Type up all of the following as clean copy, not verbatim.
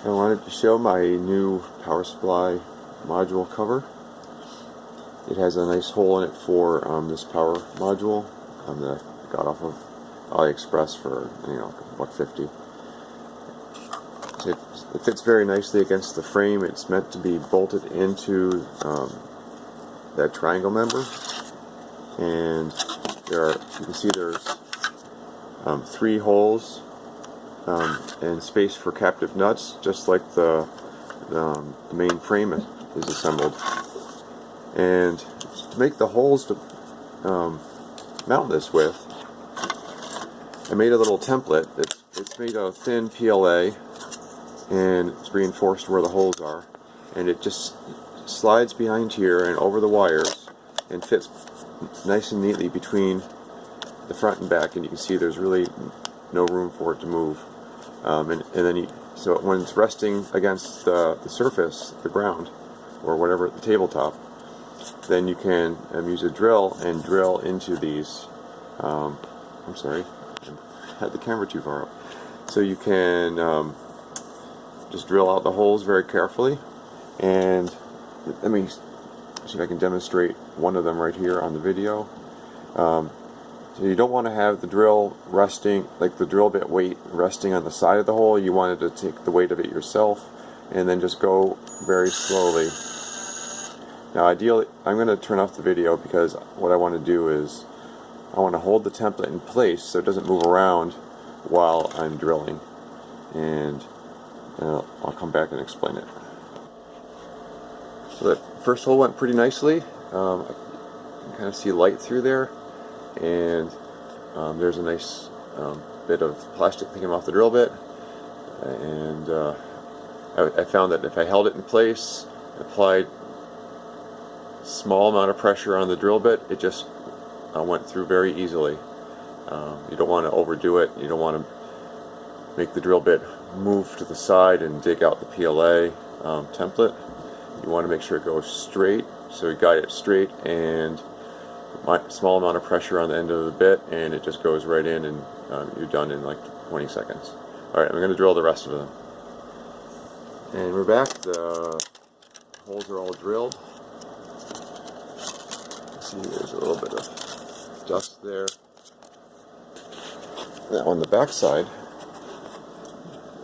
I wanted to show my new power supply module cover. It has a nice hole in it for this power module that I got off of AliExpress for $1.50. It fits very nicely against the frame. It's meant to be bolted into that triangle member, and you can see there's 3 holes and space for captive nuts, just like the main frame is assembled. And to make the holes to mount this with, I made a little template. It's made of thin PLA, and it's reinforced where the holes are, and it just slides behind here and over the wires and fits nice and neatly between the front and back, and you can see there's really no room for it to move. And then so when it's resting against the surface, the ground, or whatever, the tabletop, then you can use a drill and drill into these. I'm sorry, I had the camera too far up. So you can just drill out the holes very carefully, and let me see if I can demonstrate one of them right here on the video. So you don't want to have the drill resting, like the drill bit weight resting on the side of the hole. You want it to take the weight of it yourself, and then just go very slowly. Now ideally, I'm going to turn off the video because what I want to do is I want to hold the template in place so it doesn't move around while I'm drilling, and I'll come back and explain it. So that first hole went pretty nicely. I can kind of see light through there, and there's a nice bit of plastic that came off the drill bit, and I found that if I held it in place, applied a small amount of pressure on the drill bit, it just went through very easily. You don't want to overdo it. You don't want to make the drill bit move to the side and dig out the PLA template. You want to make sure it goes straight, so you guide it straight, and small amount of pressure on the end of the bit, and it just goes right in, and you're done in like 20 seconds. Alright, I'm going to drill the rest of them. And we're back. The holes are all drilled. See, there's a little bit of dust there. Now on the back side,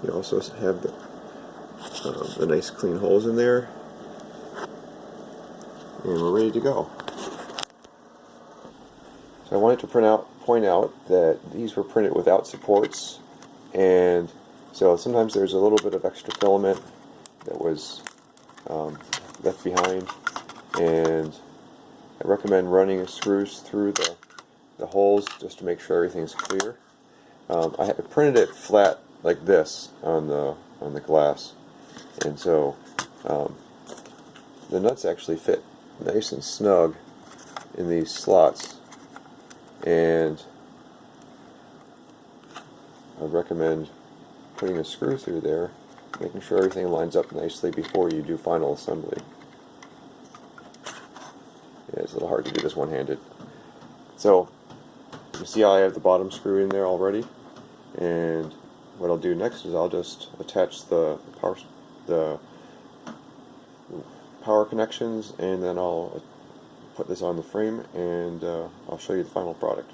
you also have the nice clean holes in there, and we're ready to go. So I wanted to point out that these were printed without supports, and so sometimes there's a little bit of extra filament that was left behind, and I recommend running screws through the holes just to make sure everything's clear. I printed it flat like this on the glass, and so the nuts actually fit nice and snug in these slots, and I recommend putting a screw through there, making sure everything lines up nicely before you do final assembly. Yeah, it's a little hard to do this one-handed. So you see how I have the bottom screw in there already, and what I'll do next is I'll just attach the power connections, and then I'll put this on the frame, and I'll show you the final product.